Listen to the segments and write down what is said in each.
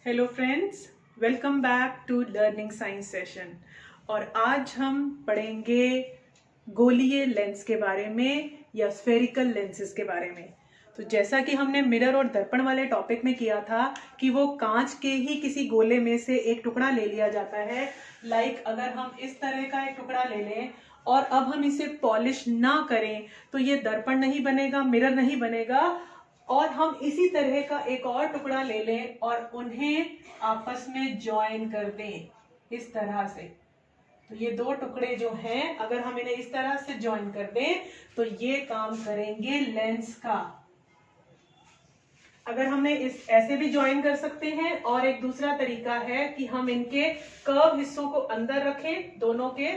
Hello friends, welcome back to learning science session. और आज हम पढ़ेंगे गोलीय लेंस के बारे में या स्फेरिकल लेंसेज के बारे में। तो जैसा कि हमने मिरर और दर्पण वाले टॉपिक में किया था कि वो कांच के ही किसी गोले में से एक टुकड़ा ले लिया जाता है। अगर हम इस तरह का एक टुकड़ा ले लें और अब हम इसे पॉलिश ना करें तो ये दर्पण नहीं बनेगा, मिरर नहीं बनेगा। और हम इसी तरह का एक और टुकड़ा ले लें और उन्हें आपस में ज्वाइन कर दें इस तरह से। तो ये दो टुकड़े जो हैं, अगर हम इन्हें इस तरह से ज्वाइन कर दें तो ये काम करेंगे लेंस का। अगर हमने इस ऐसे भी ज्वाइन कर सकते हैं और एक दूसरा तरीका है कि हम इनके कर्व हिस्सों को अंदर रखें दोनों के,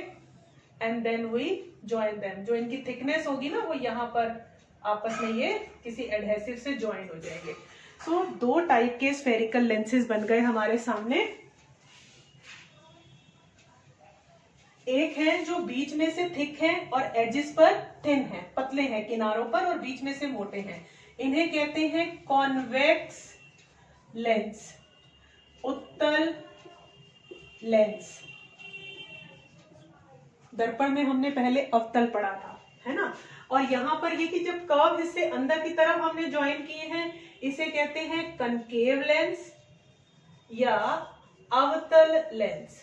and then we join them. जो इनकी थिकनेस होगी ना, वो यहाँ पर आपस में ये किसी एडहेसिव से ज्वाइन हो जाएंगे। सो दो टाइप के स्फेरिकल लेंसेज बन गए हमारे सामने। एक है जो बीच में से थिक है और एजेस पर थिन है, पतले हैं किनारों पर और बीच में से मोटे हैं। इन्हें कहते हैं कॉन्वेक्स लेंस, उत्तल लेंस। दर्पण में हमने पहले अवतल पढ़ा था, है ना। और यहाँ पर ये कि जब कर्व हिस्से अंदर की तरफ हमने ज्वाइन किए हैं, इसे कहते हैं कनकेव लेंस या अवतल लेंस।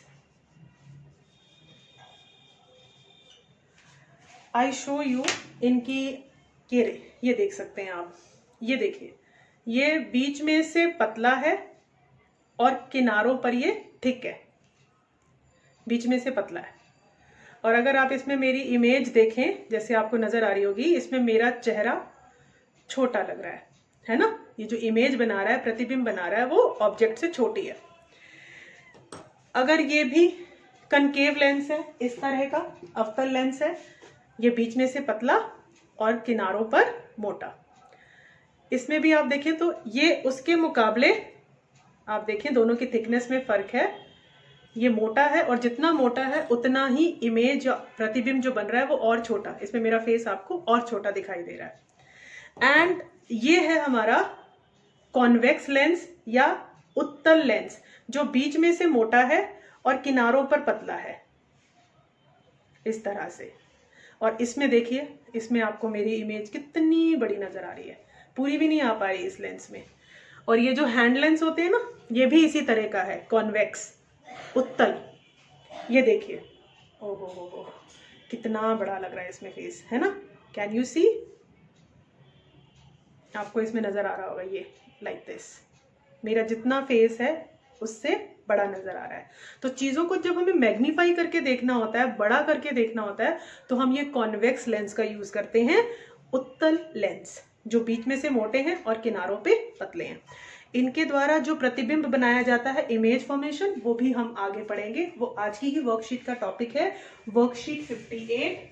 आई शो यू इनकी ये देख सकते हैं आप। ये देखिए, ये बीच में से पतला है और किनारों पर ये थिक है, बीच में से पतला है। और अगर आप इसमें मेरी इमेज देखें, जैसे आपको नजर आ रही होगी, इसमें मेरा चेहरा छोटा लग रहा है ना। ये जो इमेज बना रहा है, प्रतिबिंब बना रहा है, वो ऑब्जेक्ट से छोटी है। अगर ये भी कनकेव लेंस है, इस तरह का अवतल लेंस है, ये बीच में से पतला और किनारों पर मोटा। इसमें भी आप देखें तो ये उसके मुकाबले, आप देखें दोनों की थिकनेस में फर्क है। ये मोटा है और जितना मोटा है उतना ही इमेज या प्रतिबिंब जो बन रहा है वो और छोटा। इसमें मेरा फेस आपको और छोटा दिखाई दे रहा है। एंड ये है हमारा कॉन्वेक्स लेंस या उत्तल लेंस, जो बीच में से मोटा है और किनारों पर पतला है, इस तरह से। और इसमें देखिए, इसमें आपको मेरी इमेज कितनी बड़ी नजर आ रही है, पूरी भी नहीं आ पा रही इस लेंस में। और ये जो हैंड लेंस होते हैं ना, ये भी इसी तरह का है, कॉन्वेक्स, उत्तल। ये देखिए, ओहो हो, कितना बड़ा लग रहा है इसमें फेस, है ना। Can you see? आपको इसमें नजर आ रहा होगा, ये लाइक दिस। मेरा जितना फेस है उससे बड़ा नजर आ रहा है। तो चीजों को जब हमें मैग्नीफाई करके देखना होता है, बड़ा करके देखना होता है, तो हम ये कॉन्वेक्स लेंस का यूज करते हैं, उत्तल लेंस, जो बीच में से मोटे हैं और किनारों पे पतले हैं। इनके द्वारा जो प्रतिबिंब बनाया जाता है, इमेज फॉर्मेशन, वो भी हम आगे पढ़ेंगे। वो आज की ही वर्कशीट का टॉपिक है, worksheet 58।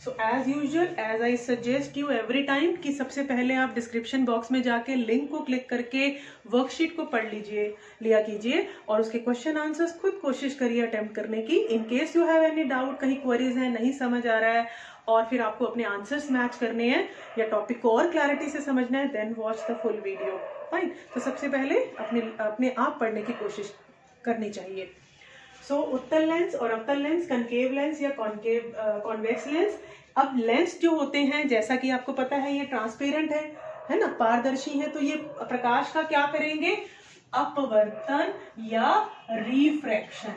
So as usual, as I suggest you every time, कि सबसे पहले आप डिस्क्रिप्शन बॉक्स में जाके लिंक को क्लिक करके वर्कशीट को पढ़ लिया कीजिए और उसके क्वेश्चन आंसर्स खुद कोशिश करिए अटेम्प्ट करने की। In case you have any doubt, कहीं क्वेरीज है, नहीं समझ आ रहा है और फिर आपको अपने आंसर्स मैच करने हैं या टॉपिक को और क्लैरिटी से समझना है, then watch the full video. Fine. तो सबसे पहले अपने आप पढ़ने की कोशिश करनी चाहिए। सो उत्तल लेंस और अवतल लेंस, कनकेव लेंस या कॉन्वेक्स लेंस। अब लेंस जो होते हैं, जैसा कि आपको पता है, ये ट्रांसपेरेंट है ना, पारदर्शी है। तो ये प्रकाश का क्या करेंगे? अपवर्तन या रिफ्रैक्शन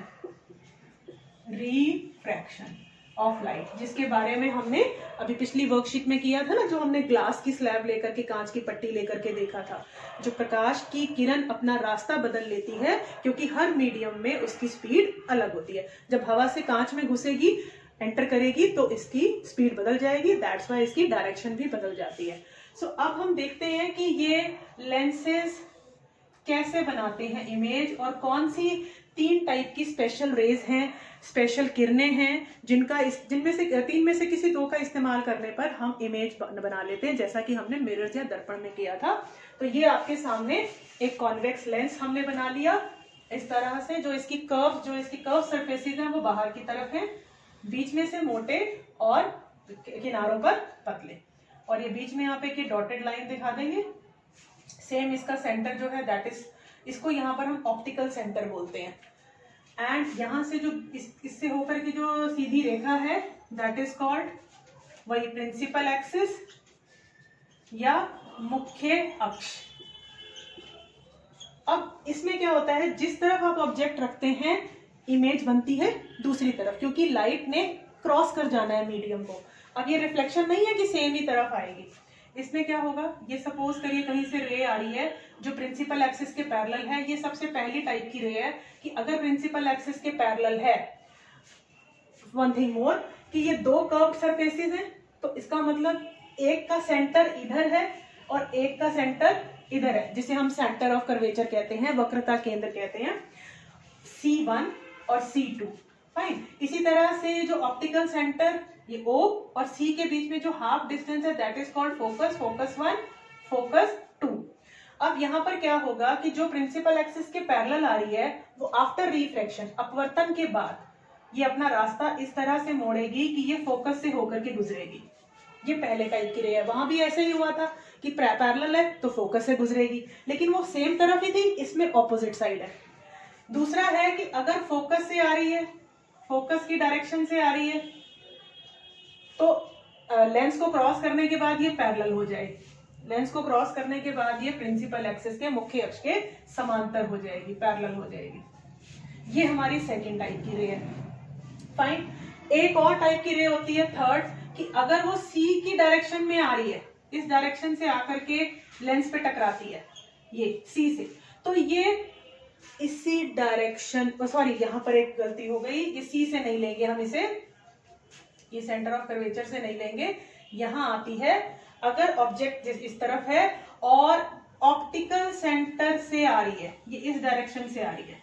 ऑफ लाइट, जिसके बारे में हमने अभी पिछली वर्कशीट में किया था ना, जो हमने ग्लास की स्लैब लेकर के, कांच की पट्टी लेकर के देखा था। जो प्रकाश की किरण अपना रास्ता बदल लेती है, क्योंकि हर मीडियम में उसकी स्पीड अलग होती है। जब हवा से कांच में घुसेगी, एंटर करेगी, तो इसकी स्पीड बदल जाएगी, दैट्स वाई इसकी डायरेक्शन भी बदल जाती है। सो अब हम देखते हैं कि ये लेंसेज कैसे बनाते हैं इमेज, और कौन सी 3 टाइप की स्पेशल रेज हैं, स्पेशल किरणें हैं, जिनमें से 3 में से किसी 2 का इस्तेमाल करने पर हम इमेज बना लेते हैं, जैसा कि हमने मिरर या दर्पण में किया था। तो ये आपके सामने एक कॉन्वेक्स लेंस हमने बना लिया इस तरह से, जो इसकी कर्व सरफेसेस हैं वो बाहर की तरफ है, बीच में से मोटे और किनारों पर पतले। और ये बीच में यहाँ पे डॉटेड लाइन दिखा देंगे, सेम इसका सेंटर जो है दैट इज, इसको यहाँ पर हम ऑप्टिकल सेंटर बोलते हैं। एंड यहाँ से जो इससे होकर की जो सीधी रेखा है दैट इज कॉल्ड वही प्रिंसिपल एक्सिस या मुख्य अक्ष। अब इसमें क्या होता है, जिस तरफ आप ऑब्जेक्ट रखते हैं इमेज बनती है दूसरी तरफ, क्योंकि लाइट ने क्रॉस कर जाना है मीडियम को। अब ये रिफ्लेक्शन नहीं है कि सेम ही तरफ आएगी। इसमें क्या होगा, ये सपोज करिए कहीं से रे आ रही है जो प्रिंसिपल एक्सिस के पैरेलल है। ये सबसे पहली टाइप की रे है कि अगर प्रिंसिपल एक्सिस के पैरेलल है, वन थिंग मोर कि ये दो कर्व्ड सरफेसेस हैं, तो इसका मतलब एक का सेंटर इधर है और एक का सेंटर इधर है, जिसे हम सेंटर ऑफ कर्वेचर कहते हैं, वक्रता केंद्र कहते हैं, C1 और C2। फाइन। इसी तरह से जो ऑप्टिकल सेंटर ये O और C के बीच में जो हाफ डिस्टेंस है that is called focus, focus 1, focus 2। अब यहाँ पर क्या होगा कि जो प्रिंसिपल एक्सिस के पैरेलल आ रही है वो आफ्टर रिफ्रैक्शन, अपवर्तन के बाद ये अपना रास्ता इस तरह से मोड़ेगी कि ये फोकस से होकर के गुजरेगी। ये पहले टाइप की रे है, वहां भी ऐसे ही हुआ था कि पैरेलल है तो फोकस से गुजरेगी, लेकिन वो सेम तरफ ही थी, इसमें ऑपोजिट साइड है। दूसरा है कि अगर फोकस से आ रही है, फोकस की डायरेक्शन से आ रही है, तो लेंस को क्रॉस करने के बाद ये पैरेलल हो जाएगी। लेंस को क्रॉस करने के बाद ये प्रिंसिपल एक्सिस के मुख्य अक्ष के समांतर हो जाएगी, पैरेलल हो जाएगी। ये हमारी सेकंड टाइप की रे है। फाइन। एक और टाइप की रे होती है थर्ड, कि अगर वो C की डायरेक्शन में आ रही है, इस डायरेक्शन से आकर के लेंस पे टकराती है ये C से, तो ये इसी डायरेक्शन, सॉरी यहाँ पर एक गलती हो गई, ये C से नहीं लेंगे हम इसे, ये सेंटर ऑफ कर्वेचर से नहीं लेंगे। यहाँ आती है अगर ऑब्जेक्ट इस तरफ है और ऑप्टिकल सेंटर से आ रही है, ये इस डायरेक्शन से आ रही है,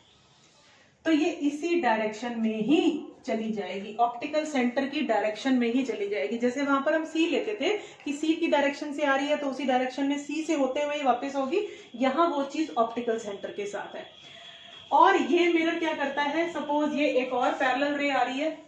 तो ये इसी डायरेक्शन में ही चली जाएगी, ऑप्टिकल सेंटर की डायरेक्शन में ही चली जाएगी। जैसे वहां पर हम C लेते थे कि C की डायरेक्शन से आ रही है तो उसी डायरेक्शन में C से होते हुए वापस होगी, यहाँ वो चीज ऑप्टिकल सेंटर के साथ है। और ये मिरर क्या करता है, सपोज ये एक और पैरेलल रे आ रही है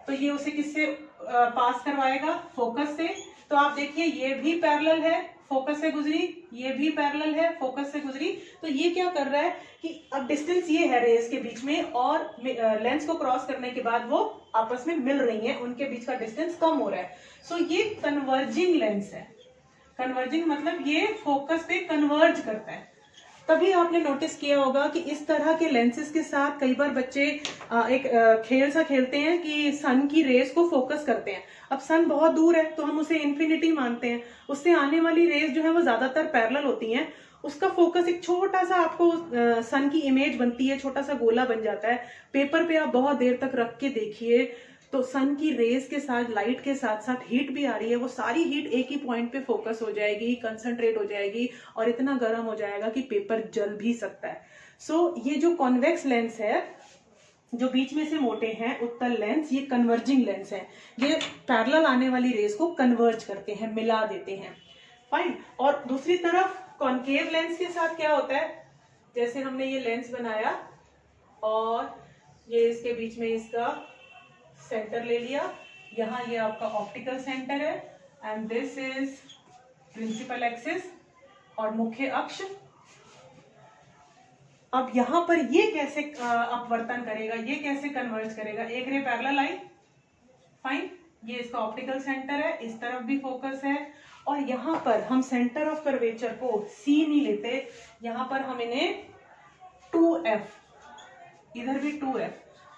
तो ये उसे किससे पास करवाएगा, फोकस से। तो आप देखिए ये भी पैरेलल है, फोकस से गुजरी, ये भी पैरेलल है, फोकस से गुजरी। तो ये क्या कर रहा है कि अब डिस्टेंस ये है रेस के बीच में और लेंस को क्रॉस करने के बाद वो आपस में मिल रही हैं, उनके बीच का डिस्टेंस कम हो रहा है। सो ये कन्वर्जिंग लेंस है। कन्वर्जिंग मतलब ये फोकस पे कन्वर्ज करता है। तभी आपने नोटिस किया होगा कि इस तरह के लेंसेज के साथ कई बार बच्चे एक खेल सा खेलते हैं कि सन की रेस को फोकस करते हैं। अब सन बहुत दूर है तो हम उसे इन्फिनिटी मानते हैं, उससे आने वाली रेस जो है वो ज्यादातर पैरेलल होती हैं, उसका फोकस एक छोटा सा आपको सन की इमेज बनती है, छोटा सा गोला बन जाता है। पेपर पे आप बहुत देर तक रख के देखिए तो सन की रेस के साथ, लाइट के साथ साथ हीट भी आ रही है, वो सारी हीट एक ही पॉइंट पे फोकस हो जाएगी, कंसंट्रेट हो जाएगी और इतना गर्म हो जाएगा कि पेपर जल भी सकता है। सो ये जो कॉन्वेक्स लेंस है जो बीच में से मोटे हैं, उत्तल लेंस, ये कन्वर्जिंग लेंस है। ये पैरेलल आने वाली रेस को कन्वर्ज करते हैं, मिला देते हैं। फाइन। और दूसरी तरफ कॉन्केव लेंस के साथ क्या होता है, जैसे हमने ये लेंस बनाया और ये इसके बीच में इसका सेंटर ले लिया, यहाँ ये आपका ऑप्टिकल सेंटर है and this is principal axis और मुख्य अक्ष। अब यहाँ पर ये कैसे अपवर्तन करेगा, ये कैसे कन्वर्ज करेगा, एक रे पैरेलल आई, फाइन, ये इसका ऑप्टिकल सेंटर है, इस तरफ भी फोकस है और यहाँ पर हम सेंटर ऑफ कर्वेचर को C नहीं लेते, यहाँ पर हम इन्हें 2F, इधर भी 2F,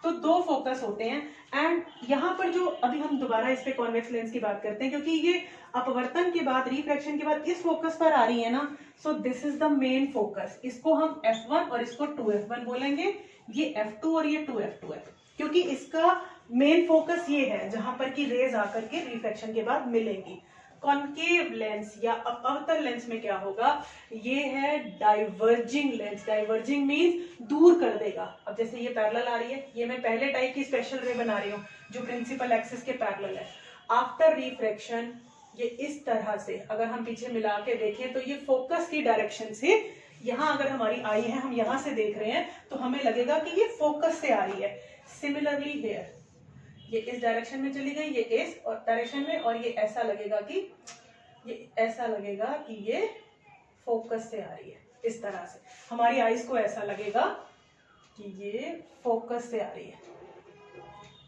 तो दो फोकस होते हैं। एंड यहाँ पर जो अभी हम दोबारा इस पे कॉन्वेक्स लेंस की बात करते हैं, क्योंकि ये अपवर्तन के बाद, रिफ्रैक्शन के बाद इस फोकस पर आ रही है ना, so this is the main focus. इसको हम F1 और इसको 2F1 बोलेंगे, ये F2 और ये 2F2 है, क्योंकि इसका मेन फोकस ये है जहां पर की रेज आकर के रिफ्रैक्शन के बाद मिलेंगी। कॉन्केव लेंस या अवतल लेंस में क्या होगा, ये है डाइवर्जिंग लेंस। डाइवर्जिंग मींस दूर कर देगा। अब जैसे ये पैरेलल आ रही है, ये मैं पहले टाइप की स्पेशल रे बना रही हूँ जो प्रिंसिपल एक्सिस के पैरेलल है। आफ्टर रिफ्रैक्शन ये इस तरह से, अगर हम पीछे मिला के देखें तो ये फोकस की डायरेक्शन से, यहाँ अगर हमारी आई है, हम यहाँ से देख रहे हैं तो हमें लगेगा कि ये फोकस से आ रही है। सिमिलरली हेयर, ये इस डायरेक्शन में चली गई, ये इस डायरेक्शन में, और ये ऐसा लगेगा कि ये फोकस से आ रही है, इस तरह से हमारी आईज को ऐसा लगेगा कि ये फोकस से आ रही है।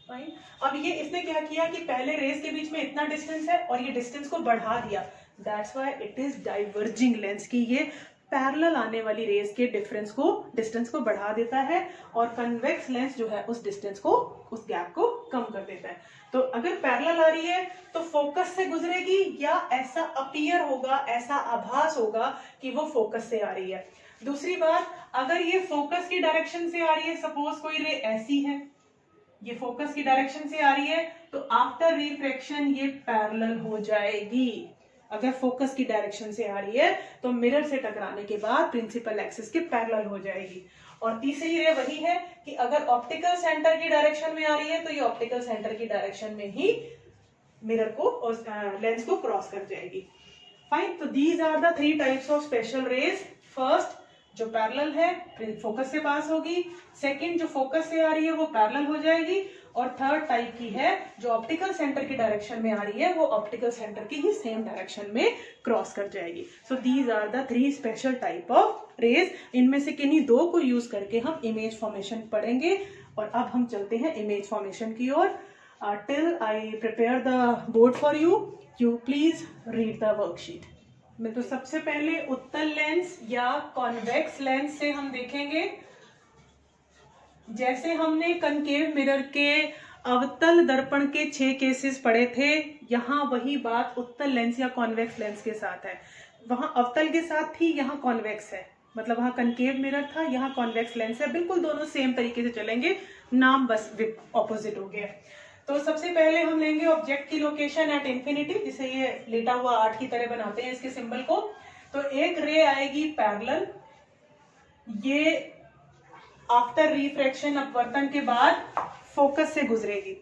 फाइन। अब ये इसने क्या किया कि पहले रेस के बीच में इतना डिस्टेंस है और ये डिस्टेंस को बढ़ा दिया, that's why it is diverging lens, की ये पैरेलल आने वाली रेस के डिस्टेंस को बढ़ा देता है और कन्वेक्स लेंस जो है उस डिस्टेंस को, उस गैप को कम कर देता है। तो अगर पैरेलल आ रही है तो फोकस से गुजरेगी या ऐसा अपीयर होगा, ऐसा आभास होगा कि वो फोकस से आ रही है। दूसरी बात, अगर ये फोकस की डायरेक्शन से आ रही है, सपोज कोई रे ऐसी है, ये फोकस की डायरेक्शन से आ रही है, तो आफ्टर रिफ्रैक्शन ये पैरेलल हो जाएगी। अगर फोकस की डायरेक्शन से आ रही है तो मिरर से टकराने के बाद प्रिंसिपल एक्सिस के पैरेलल हो जाएगी। और तीसरी रे वही है कि अगर ऑप्टिकल सेंटर की डायरेक्शन में आ रही है तो ये ऑप्टिकल सेंटर की डायरेक्शन में ही मिरर को और लेंस को क्रॉस कर जाएगी। फाइन। तो these are the 3 types of special rays. First जो पैरेलल है फोकस से पास होगी, सेकंड जो फोकस से आ रही है वो पैरेलल हो जाएगी, और थर्ड टाइप की है जो ऑप्टिकल सेंटर की डायरेक्शन में आ रही है वो ऑप्टिकल सेंटर की ही सेम डायरेक्शन में क्रॉस कर जाएगी। So these are the 3 special type of rays. इनमें से किन्हीं 2 को यूज करके हम इमेज फॉर्मेशन पढ़ेंगे। और अब हम चलते हैं इमेज फॉर्मेशन की ओर। Till I prepare the board for you, you please read the worksheet. में तो सबसे पहले उत्तल लेंस या कॉन्वेक्स लेंस से हम देखेंगे। जैसे हमने कनकेव मिरर के अवतल दर्पण के 6 केसेस पढ़े थे, यहाँ वही बात उत्तल लेंस या कॉन्वेक्स लेंस के साथ है। वहां अवतल के साथ थी, यहाँ कॉन्वेक्स है, मतलब वहां कनकेव मिरर था, यहाँ कॉन्वेक्स लेंस है। बिल्कुल दोनों सेम तरीके से चलेंगे, नाम बस ऑपोजिट हो गया। तो सबसे पहले हम लेंगे ऑब्जेक्ट की लोकेशन एट इंफिनिटी, जिसे ये लेटा हुआ 8 की तरह बनाते हैं इसके सिंबल को। तो एक रे आएगी पैरेलल, ये आफ्टर रिफ्रैक्शन अपवर्तन के बाद फोकस से गुजरेगी।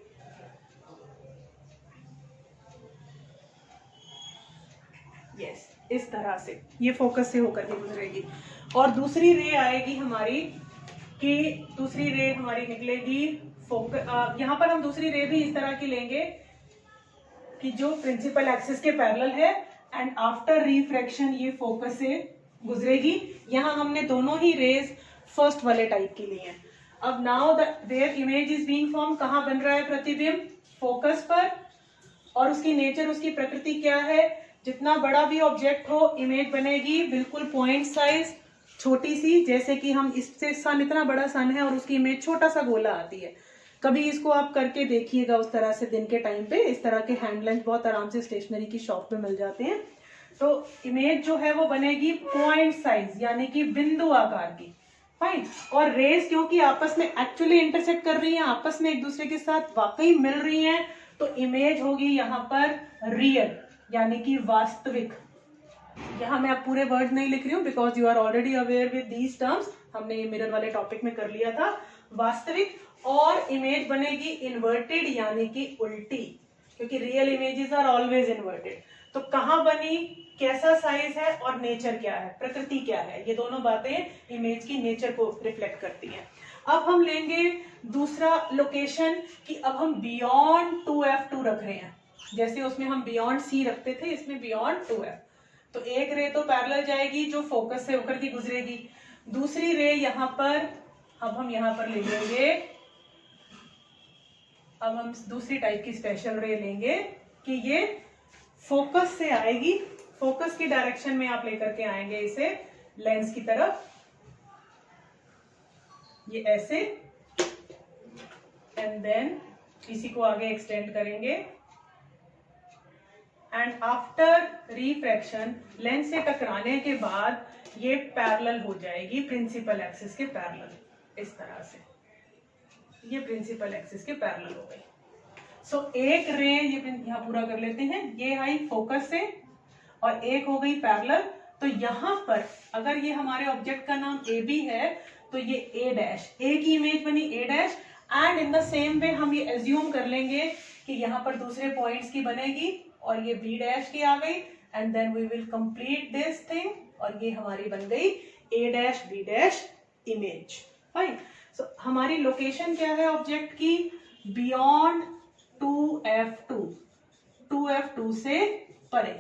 यस, इस तरह से ये फोकस से होकर के गुजरेगी। और दूसरी रे आएगी हमारी, कि दूसरी रे हमारी निकलेगी यहाँ पर हम दूसरी रे भी इस तरह की लेंगे कि जो प्रिंसिपल एक्सिस के पैरेलल है एंड आफ्टर रिफ्रैक्शन ये फोकस से गुजरेगी। यहाँ हमने दोनों ही रेज फर्स्ट वाले टाइप की ली हैं। अब now there image is being form, कहाँ बन रहा है प्रतिबिंब? फोकस पर। और उसकी नेचर, उसकी प्रकृति क्या है? जितना बड़ा भी ऑब्जेक्ट हो इमेज बनेगी बिल्कुल पॉइंट साइज, छोटी सी। जैसे कि हम इससे सन, इतना बड़ा सन है और उसकी इमेज छोटा सा गोला आती है। कभी इसको आप करके देखिएगा उस तरह से दिन के टाइम पे। इस तरह के हैंड लेंस बहुत आराम से स्टेशनरी की शॉप पे मिल जाते हैं। तो इमेज जो है वो बनेगी पॉइंट साइज, यानी कि बिंदु आकार की। फाइन। और रेज क्योंकि आपस में एक्चुअली इंटरसेक्ट कर रही हैं, आपस में एक दूसरे के साथ वाकई मिल रही हैं, तो इमेज होगी यहाँ पर रियल, यानी कि वास्तविक। यहाँ मैं अब पूरे वर्ड नहीं लिख रही हूँ because you are already aware with these terms, हमने ये मिरर वाले टॉपिक में कर लिया था। वास्तविक। और इमेज बनेगी इन्वर्टेड, यानी कि उल्टी, क्योंकि real images are always inverted. तो कहाँ बनी, कैसा साइज है और नेचर क्या है, प्रकृति क्या है, ये दोनों बातें इमेज की नेचर को रिफ्लेक्ट करती हैं। अब हम लेंगे दूसरा लोकेशन, कि अब हम बियॉन्ड 2f2 रख रहे हैं। जैसे उसमें हम बियॉन्ड C रखते थे, इसमें बियॉन्ड 2f। तो एक रे तो पैरेलल जाएगी जो फोकस से होकर के गुजरेगी। दूसरी रे यहाँ पर, अब हम यहाँ पर ले लेंगे, अब हम दूसरी टाइप की स्पेशल रे लेंगे कि ये फोकस से आएगी, फोकस की डायरेक्शन में आप लेकर के आएंगे इसे लेंस की तरफ, ये ऐसे, एंड देन इसी को आगे एक्सटेंड करेंगे एंड आफ्टर रिफ्रैक्शन लेंस से टकराने के बाद ये पैरेलल हो जाएगी प्रिंसिपल एक्सिस के पैरेलल, इस तरह से ये प्रिंसिपल एक्सिस के पैरेलल हो गई। सो एक रे ये यहाँ पूरा कर लेते हैं, ये आई फोकस से और एक हो गई पैरेलल। तो यहाँ पर अगर ये हमारे ऑब्जेक्ट का नाम ए बी है तो ये ए डैश, ए की इमेज बनी A dash, and in the same way हम ये एज्यूम कर लेंगे कि यहाँ पर दूसरे पॉइंट्स की बनेगी और ये बी डैश की आ गई, and then we will complete this thing, और ये हमारी बन गई A dash B dash image. Fine. So हमारी लोकेशन क्या है ऑब्जेक्ट की? बियॉन्ड 2f2, 2f2 से परे।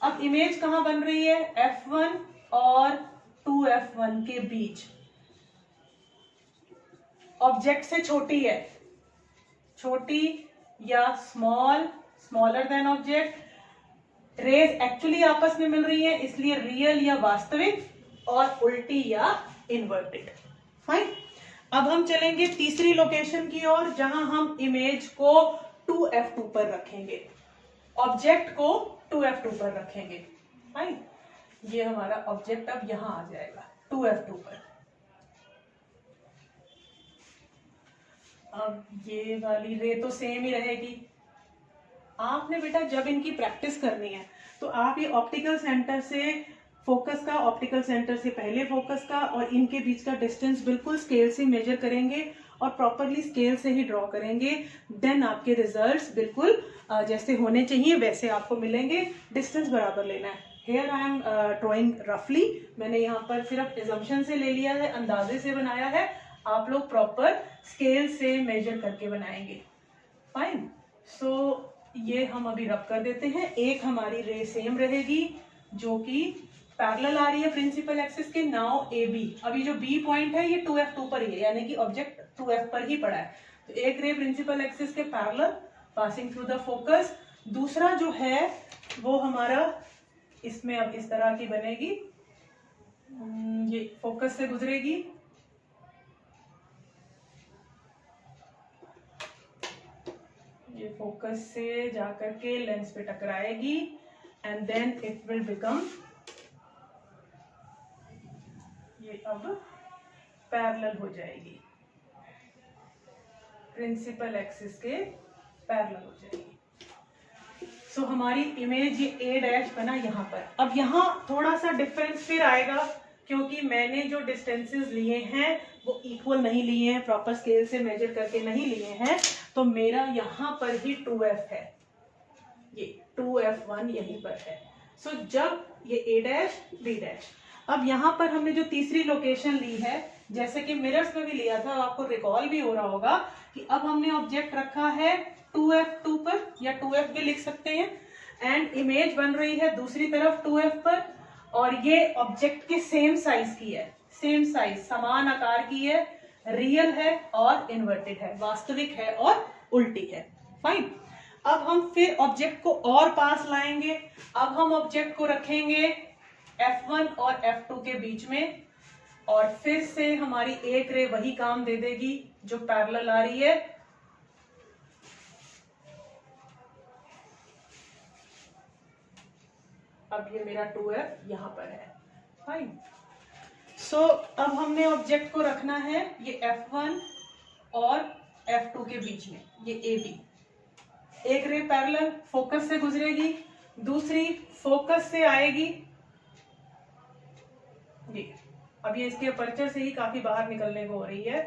अब इमेज कहाँ बन रही है? F1 और 2F1 के बीच। ऑब्जेक्ट से छोटी है, छोटी या small, smaller than object. Rays actually आपस में मिल रही है, इसलिए रियल या वास्तविक, और उल्टी या इन्वर्टेड। फाइन। अब हम चलेंगे तीसरी लोकेशन की ओर, जहां हम इमेज को 2F2 पर रखेंगे, ऑब्जेक्ट को 2F2 पर रखेंगे। फाइन। ये हमारा ऑब्जेक्ट अब यहां आ जाएगा 2F2 पर। अब ये वाली रे तो सेम ही रहेगी। आपने बेटा जब इनकी प्रैक्टिस करनी है तो आप ये ऑप्टिकल सेंटर से फोकस का, ऑप्टिकल सेंटर से पहले फोकस का और इनके बीच का डिस्टेंस बिल्कुल स्केल से मेजर करेंगे और प्रॉपरली स्केल से ही ड्रॉ करेंगे। देन आपके रिजल्ट्स बिल्कुल जैसे होने चाहिए वैसे आपको मिलेंगे। डिस्टेंस बराबर लेना है। हेयर आई एम ड्रॉइंग रफली, मैंने यहाँ पर सिर्फ एजम्पशन से ले लिया है, अंदाजे से बनाया है। आप लोग प्रॉपर स्केल से मेजर करके बनाएंगे। फाइन। सो ये हम अभी रब कर देते हैं। एक हमारी रे सेम रहेगी जो कि पैरेलल आ रही है प्रिंसिपल एक्सिस के। नाउ ए बी, अभी जो बी पॉइंट है ये 2F2 पर ही है, यानी कि ऑब्जेक्ट 2F पर ही पड़ा है। तो एक रे प्रिंसिपल एक्सिस के parallel passing through the focus. दूसरा जो है वो हमारा इसमें अब इस तरह की बनेगी, ये फोकस से गुजरेगी, ये फोकस से जाकर के लेंस पे टकराएगी and then it will become, ये अब पैरेलल हो जाएगी, प्रिंसिपल एक्सिस के पैरेलल हो जाएगी। सो हमारी इमेज ये ए डैश बना यहाँ पर। अब यहाँ थोड़ा सा डिफरेंस फिर आएगा क्योंकि मैंने जो डिस्टेंसेस लिए हैं वो इक्वल नहीं लिए हैं, प्रॉपर स्केल से मेजर करके नहीं लिए हैं। तो मेरा यहाँ पर ही 2F है, ये 2F1 यहीं पर है। सो जब ये ए डैश बी डैश, अब यहाँ पर हमने जो तीसरी लोकेशन ली है, जैसे कि मिरर्स में भी लिया था, आपको रिकॉल भी हो रहा होगा कि अब हमने ऑब्जेक्ट रखा है 2F2 पर, या 2F भी लिख सकते हैं, एंड इमेज बन रही है दूसरी तरफ 2F पर, और ये ऑब्जेक्ट के सेम साइज की है, सेम साइज, समान आकार की है, रियल है और इन्वर्टेड है, वास्तविक है और उल्टी है। फाइन। अब हम फिर ऑब्जेक्ट को और पास लाएंगे। अब हम ऑब्जेक्ट को रखेंगे F1 और F2 के बीच में, और फिर से हमारी एक रे वही काम दे देगी जो पैरेलल आ रही है। अब ये मेरा 2F यहां पर है। फाइन। सो अब हमने ऑब्जेक्ट को रखना है ये F1 और F2 के बीच में, ये AB। एक रे पैरेलल फोकस से गुजरेगी, दूसरी फोकस से आएगी, ये अब ये इसके अपर्चर से ही काफी बाहर निकलने को हो रही है,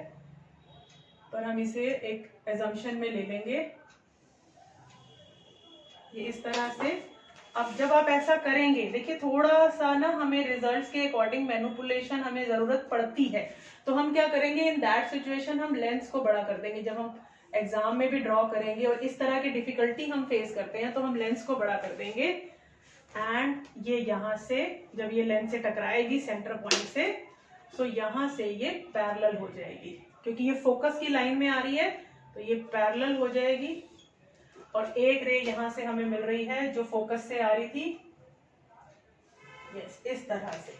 पर हम इसे एक एजम्पशन में ले लेंगे, ये इस तरह से। अब जब आप ऐसा करेंगे, देखिए थोड़ा सा ना हमें रिजल्ट्स के अकॉर्डिंग मैनिपुलेशन हमें जरूरत पड़ती है, तो हम क्या करेंगे, इन दैट सिचुएशन हम लेंस को बड़ा कर देंगे। जब हम एग्जाम में भी ड्रॉ करेंगे और इस तरह की डिफिकल्टी हम फेस करते हैं तो हम लेंस को बड़ा कर देंगे, एंड ये यहाँ से जब ये लेंस से टकराएगी सेंटर पॉइंट से, तो यहाँ से ये पैरेलल हो जाएगी, क्योंकि ये फोकस की लाइन में आ रही है तो ये पैरेलल हो जाएगी। और एक रे यहाँ से हमें मिल रही है जो फोकस से आ रही थी, यस, इस तरह से।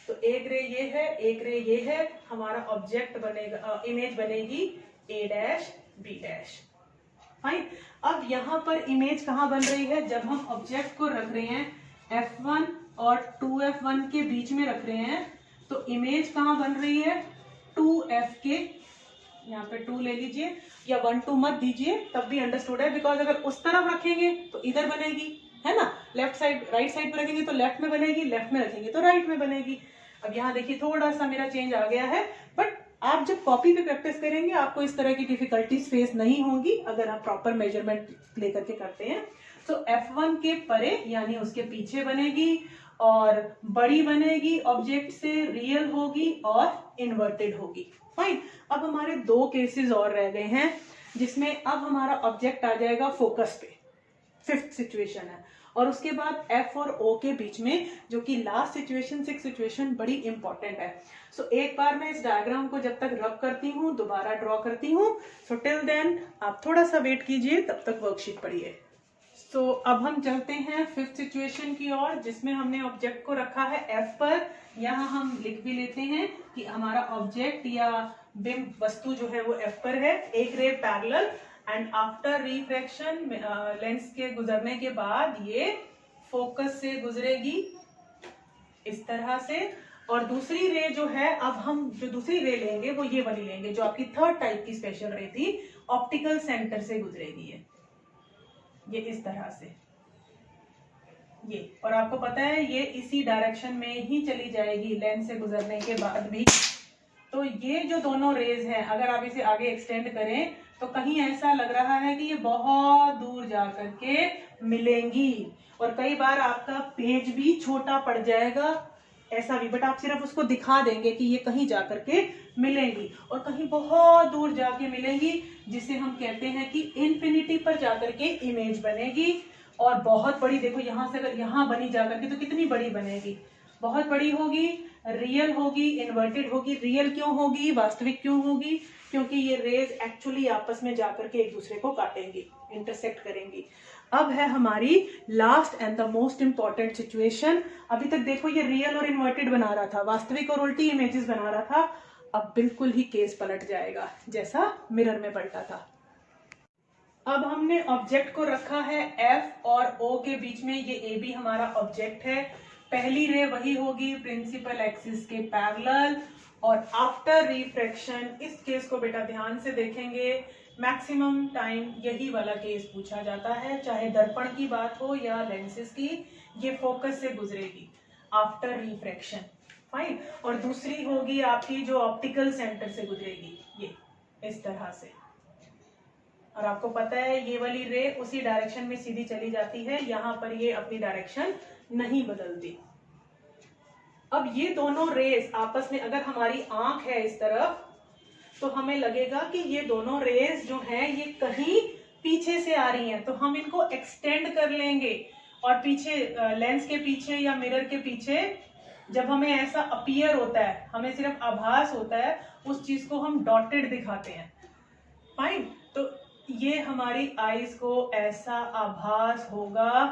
तो एक रे ये है, एक रे ये है, हमारा ऑब्जेक्ट बनेगा, इमेज बनेगी ए डैश बी डैश। फाइन। अब यहाँ पर इमेज कहाँ बन रही है, जब हम ऑब्जेक्ट को रख रहे हैं F1 और 2F1 के बीच में रख रहे हैं, तो इमेज कहाँ बन रही है 2F के, यहाँ पे 2 ले लीजिए, या 1 2 मत दीजिए तब भी अंडरस्टूड है, बिकॉज अगर उस तरफ रखेंगे तो इधर बनेगी, है ना, लेफ्ट साइड राइट साइड पे रखेंगे तो लेफ्ट में बनेगी, लेफ्ट में रखेंगे तो राइट में बनेगी। अब यहाँ देखिए थोड़ा सा मेरा चेंज आ गया है, बट आप जब कॉपी पे प्रैक्टिस करेंगे आपको इस तरह की डिफिकल्टीज फेस नहीं होंगी अगर आप प्रॉपर मेजरमेंट लेकर के करते हैं। तो F1 के परे यानी उसके पीछे बनेगी, और बड़ी बनेगी, ऑब्जेक्ट से रियल होगी और इन्वर्टेड होगी। फाइन। अब हमारे 2 केसेस और रह गए हैं जिसमें अब हमारा ऑब्जेक्ट आ जाएगा फोकस पे, 5th सिचुएशन है, और उसके बाद F और O के बीच में, जो कि लास्ट सिचुएशन से सिचुएशन बड़ी इंपॉर्टेंट है। सो एक बार मैं इस डायग्राम को जब तक रब करती हूँ दोबारा ड्रॉ करती हूँ। सो टिल देन आप थोड़ा सा वेट कीजिए, तब तक वर्कशीट पढ़िए। तो अब हम चलते हैं फिफ्थ सिचुएशन की ओर, जिसमें हमने ऑब्जेक्ट को रखा है F पर। यहाँ हम लिख भी लेते हैं कि हमारा ऑब्जेक्ट या बिंब वस्तु जो है वो F पर है। एक ray parallel and after refraction lens के गुजरने के बाद ये फोकस से गुजरेगी इस तरह से। और दूसरी रे जो है, अब हम जो दूसरी रे लेंगे वो ये वाली लेंगे जो आपकी थर्ड टाइप की स्पेशल रे थी, ऑप्टिकल सेंटर से गुजरेगी ये इस तरह से ये। और आपको पता है ये इसी डायरेक्शन में ही चली जाएगी लेंस से गुजरने के बाद भी। तो ये जो दोनों रेज हैं, अगर आप इसे आगे एक्सटेंड करें तो कहीं ऐसा लग रहा है कि ये बहुत दूर जा करके मिलेंगी, और कई बार आपका पेज भी छोटा पड़ जाएगा ऐसा भी, बट आप सिर्फ उसको दिखा देंगे कि ये कहीं जा करके मिलेंगी और कहीं बहुत दूर जाके मिलेंगी, जिसे हम कहते हैं कि इन्फिनिटी पर जाकर के इमेज बनेगी। और बहुत बड़ी, देखो यहाँ से अगर यहाँ बनी जाकर के तो कितनी बड़ी बनेगी, बहुत बड़ी होगी, रियल होगी, इन्वर्टेड होगी। रियल क्यों होगी, वास्तविक क्यों होगी? क्योंकि ये रेज एक्चुअली आपस में जाकर के एक दूसरे को काटेंगी, इंटरसेक्ट करेंगी। अब है हमारी last and the most important situation. अभी तक देखो ये रियल और इन्वर्टेड बना रहा था, वास्तविक और उल्टी इमेजेस बना रहा था। अब बिल्कुल ही केस पलट जाएगा जैसा मिरर में पलटा था। अब हमने ऑब्जेक्ट को रखा है F और O के बीच में, ये AB हमारा ऑब्जेक्ट है। पहली रे वही होगी प्रिंसिपल एक्सिस के पैरेलल, और आफ्टर रिफ्रैक्शन, इस केस को बेटा ध्यान से देखेंगे, मैक्सिमम टाइम यही वाला केस पूछा जाता है, चाहे दर्पण की बात हो या लेंसेज की, ये फोकस से गुजरेगी आफ्टर रिफ्रैक्शन। फाइन। और दूसरी होगी आपकी जो ऑप्टिकल सेंटर से गुजरेगी, ये इस तरह से। और आपको पता है ये वाली रे उसी डायरेक्शन में सीधी चली जाती है, यहाँ पर ये अपनी डायरेक्शन नहीं बदलती। अब ये दोनों रेज आपस में, अगर हमारी आंख है इस तरफ तो हमें लगेगा कि ये दोनों रेज जो हैं ये कहीं पीछे से आ रही हैं, तो हम इनको एक्सटेंड कर लेंगे और पीछे लेंस के पीछे या मिरर के पीछे जब हमें ऐसा अपीयर होता है, हमें सिर्फ आभास होता है, उस चीज को हम डॉटेड दिखाते हैं। फाइन। तो ये हमारी आईज को ऐसा आभास होगा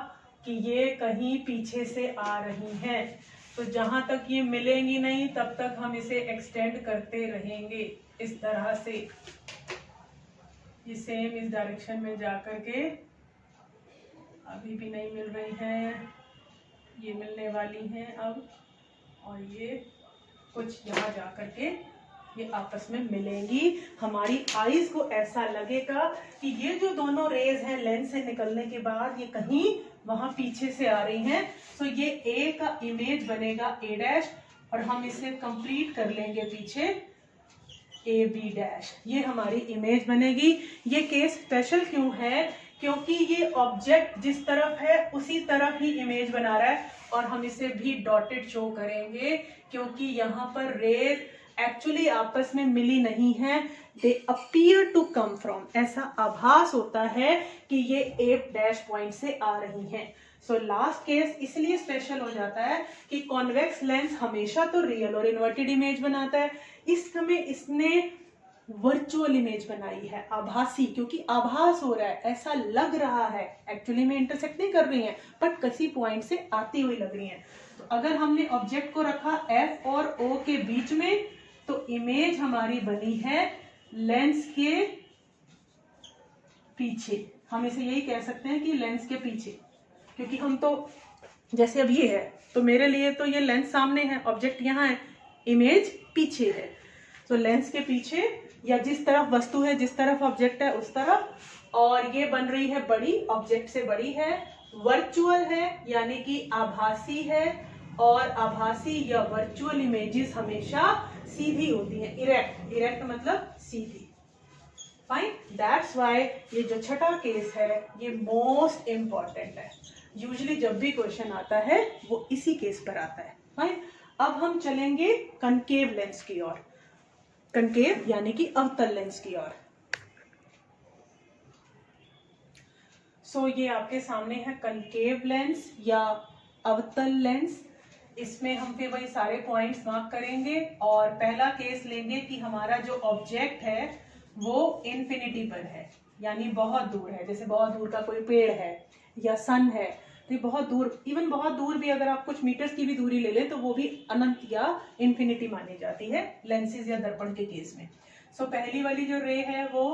कि ये कहीं पीछे से आ रही हैं, तो जहां तक ये मिलेंगी नहीं तब तक हम इसे एक्सटेंड करते रहेंगे इस तरह से। ये सेम इस डायरेक्शन में जाकर के अभी भी नहीं मिल रही हैं, ये मिलने वाली हैं अब, और ये कुछ यहाँ जाकर के ये आपस में मिलेंगी। हमारी आईज को ऐसा लगेगा कि ये जो दोनों रेज हैं लेंस से निकलने के बाद ये कहीं वहां पीछे से आ रही हैं। तो ये ए का इमेज बनेगा ए डैश, और हम इसे कंप्लीट कर लेंगे पीछे ए बी डैश, ये हमारी इमेज बनेगी। ये केस स्पेशल क्यों है? क्योंकि ये ऑब्जेक्ट जिस तरफ है उसी तरफ ही इमेज बना रहा है, और हम इसे भी डॉटेड शो करेंगे क्योंकि यहाँ पर रेज एक्चुअली आपस में मिली नहीं है, they appear to come from, ऐसा आभास होता है कि ये ए डैश पॉइंट से आ रही हैं। सो लास्ट केस इसलिए स्पेशल हो जाता है कि कॉन्वेक्स लेंस हमेशा तो रियल और इन्वर्टेड इमेज बनाता है, इस समय इसने वर्चुअल इमेज बनाई है, आभासी, क्योंकि आभास हो रहा है, ऐसा लग रहा है, एक्चुअली में इंटरसेक्ट नहीं कर रही हैं बट किसी पॉइंट से आती हुई लग रही हैं। तो अगर हमने ऑब्जेक्ट को रखा F और O के बीच में तो इमेज हमारी बनी है लेंस के पीछे, हम इसे यही कह सकते हैं कि लेंस के पीछे, क्योंकि हम तो जैसे अब ये है तो मेरे लिए तो ये लेंस सामने है, ऑब्जेक्ट यहाँ है, इमेज पीछे है। तो लेंस के पीछे या जिस तरफ वस्तु है, जिस तरफ ऑब्जेक्ट है उस तरफ, और ये बन रही है बड़ी, ऑब्जेक्ट से बड़ी है, वर्चुअल है यानी कि आभासी है, और आभासी या वर्चुअल इमेजेस हमेशा सीधी होती हैं, इरेक्ट, इरेक्ट मतलब सीधी। फाइन, दैट्स व्हाई ये जो छठा केस है ये मोस्ट इंपॉर्टेंट है। यूजुअली जब भी क्वेश्चन आता है वो इसी केस पर आता है। फाइन, अब हम चलेंगे कनकेव लेंस की ओर, कनकेव यानी कि अवतल लेंस की ओर। सो ये आपके सामने है कनकेव लेंस या अवतल लेंस। इसमें हम फिर वही सारे पॉइंट्स मार्क करेंगे और पहला केस लेंगे कि हमारा जो ऑब्जेक्ट है वो इन्फिनिटी पर है, यानी बहुत दूर है। जैसे बहुत दूर का कोई पेड़ है या सन है, तो ये बहुत दूर, इवन बहुत दूर भी अगर आप कुछ मीटर्स की भी दूरी ले लें तो वो भी अनंत या इन्फिनिटी मानी जाती है लेंसेज या दर्पण के केस में। सो पहली वाली जो रे है वो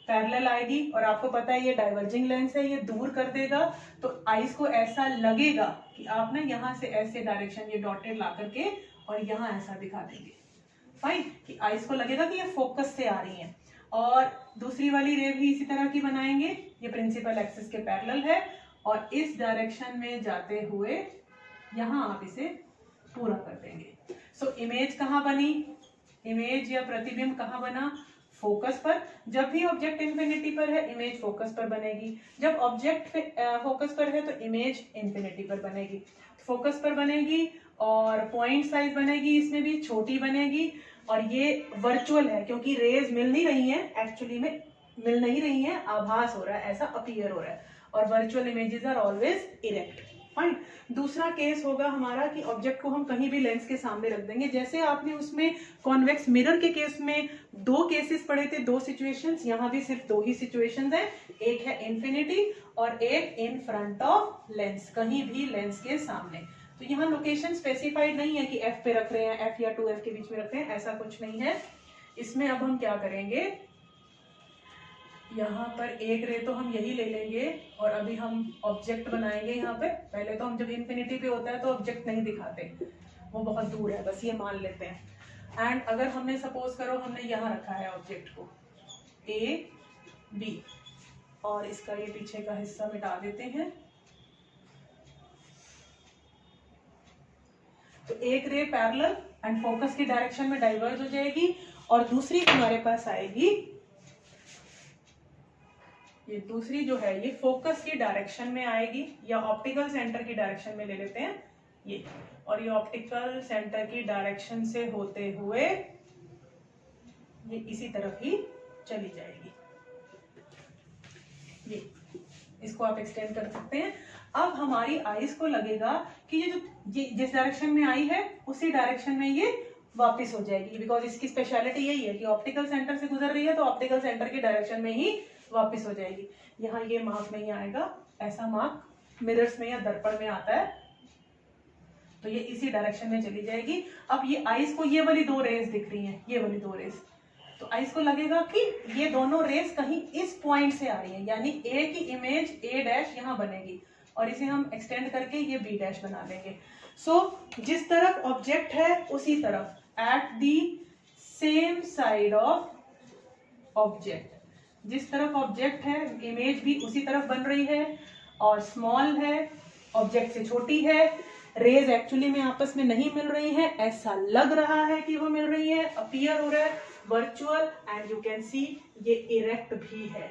पैरेलल आएगी और आपको पता है ये डाइवर्जिंग लेंस है, ये दूर कर देगा तो आइस को ऐसा लगेगा कि आप ना यहाँ से ऐसे डायरेक्शन ये डॉटेड ला करके और यहाँ ऐसा दिखा देंगे, फाइन, कि आइस को लगेगा कि ये फोकस से आ रही है। और दूसरी वाली रे भी इसी तरह की बनाएंगे, ये प्रिंसिपल एक्सिस के पैरेलल है और इस डायरेक्शन में जाते हुए यहाँ आप इसे पूरा कर देंगे। सो इमेज कहाँ बनी, इमेज या प्रतिबिंब कहाँ बना, फोकस पर। जब भी ऑब्जेक्ट इन्फिनिटी पर है इमेज फोकस पर बनेगी, जब ऑब्जेक्ट फोकस पर है तो इमेज इन्फिनिटी पर बनेगी। फोकस पर बनेगी और पॉइंट साइज बनेगी, इसमें भी छोटी बनेगी और ये वर्चुअल है क्योंकि रेज मिल नहीं रही हैं, एक्चुअली में मिल नहीं रही हैं, आभास हो रहा है, ऐसा अपीयर हो रहा है। और virtual images are always erect, fine. दूसरा केस होगा हमारा कि ऑब्जेक्ट को हम कहीं भी लेंस के सामने रख देंगे। जैसे आपने उसमें कॉन्वेक्स मिरर के केस में 2 केसेस पढ़े थे, 2 सिचुएशंस, यहाँ भी सिर्फ 2 ही सिचुएशंस है, एक है इन्फिनिटी और एक इन फ्रंट ऑफ लेंस, कहीं भी लेंस के सामने। तो यहाँ लोकेशन स्पेसिफाइड नहीं है कि एफ पे रख रहे हैं, एफ या 2F के बीच में रख रहे हैं, ऐसा कुछ नहीं है। इसमें अब हम क्या करेंगे, यहाँ पर एक रे तो हम यही ले लेंगे और अभी हम ऑब्जेक्ट बनाएंगे यहाँ पे। पहले तो हम जब इन्फिनिटी पे होता है तो ऑब्जेक्ट नहीं दिखाते, वो बहुत दूर है, बस ये मान लेते हैं। एंड अगर हमने सपोज करो हमने यहाँ रखा है ऑब्जेक्ट को ए बी और इसका ये पीछे का हिस्सा मिटा देते हैं, तो एक रे पैरेलल एंड फोकस की डायरेक्शन में डाइवर्ज हो जाएगी और दूसरी हमारे पास आएगी, ये दूसरी जो है ये फोकस की डायरेक्शन में आएगी या ऑप्टिकल सेंटर की डायरेक्शन में ले लेते हैं ये, और ये ऑप्टिकल सेंटर की डायरेक्शन से होते हुए ये इसी तरफ ही चली जाएगी। ये इसको आप एक्सटेंड कर सकते हैं। अब हमारी आईज को लगेगा कि ये जो जिस डायरेक्शन में आई है उसी डायरेक्शन में ये वापस हो जाएगी, बिकॉज इसकी स्पेशलिटी यही है कि ऑप्टिकल सेंटर से गुजर रही है तो ऑप्टिकल सेंटर की डायरेक्शन में ही वापस हो जाएगी। यहाँ ये मार्क नहीं आएगा, ऐसा मार्क मिरर्स में या दर्पण में आता है, तो ये इसी डायरेक्शन में चली जाएगी। अब ये आइस को ये वाली 2 रेज दिख रही हैं, ये वाली 2 रेज, तो आइस को लगेगा कि ये दोनों रेज कहीं इस पॉइंट से आ रही है, यानी ए की इमेज ए डैश यहाँ बनेगी और इसे हम एक्सटेंड करके ये बी डैश बना देंगे। सो जिस तरफ ऑब्जेक्ट है उसी तरफ, at the same side of object, जिस तरफ ऑब्जेक्ट है इमेज भी उसी तरफ बन रही है और स्मॉल है, ऑब्जेक्ट से छोटी है, रेज एक्चुअली में आपस में नहीं मिल रही है, ऐसा लग रहा है कि वो मिल रही है, अपीयर हो रहा है, virtual, and you can see ये इरेक्ट भी है,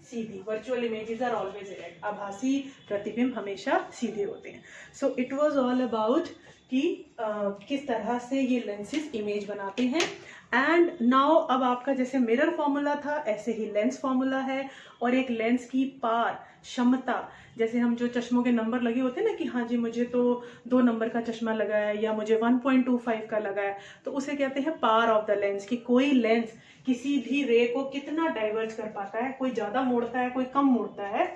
सीधी। Virtual images are always erect, आभासी प्रतिबिंब हमेशा सीधे होते हैं। So it was all about कि किस तरह से ये लेंसेज इमेज बनाते हैं। एंड नाउ अब आपका जैसे मिरर फॉर्मूला था ऐसे ही लेंस फॉर्मूला है, और एक लेंस की पार क्षमता, जैसे हम जो चश्मों के नंबर लगे होते हैं ना कि हाँ जी मुझे तो 2 नंबर का चश्मा लगा है या मुझे 1.25 का लगा है, तो उसे कहते हैं पार ऑफ द लेंस, कि कोई लेंस किसी भी रे को कितना डाइवर्ज कर पाता है, कोई ज्यादा मोड़ता है कोई कम मोड़ता है,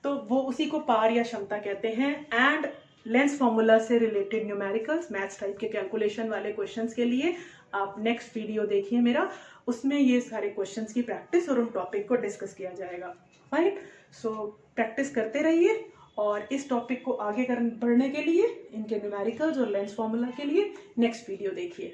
तो वो उसी को पार या क्षमता कहते हैं। एंड लेंस फॉर्मूला से रिलेटेड न्यूमेरिकल्स, मैथ्स टाइप के कैलकुलेशन वाले क्वेश्चंस के लिए आप नेक्स्ट वीडियो देखिए मेरा, उसमें ये सारे क्वेश्चंस की प्रैक्टिस और उन टॉपिक को डिस्कस किया जाएगा। फाइन, सो प्रैक्टिस करते रहिए और इस टॉपिक को आगे बढ़ने के लिए इनके न्यूमेरिकल्स और लेंस फॉर्मूला के लिए नेक्स्ट वीडियो देखिए।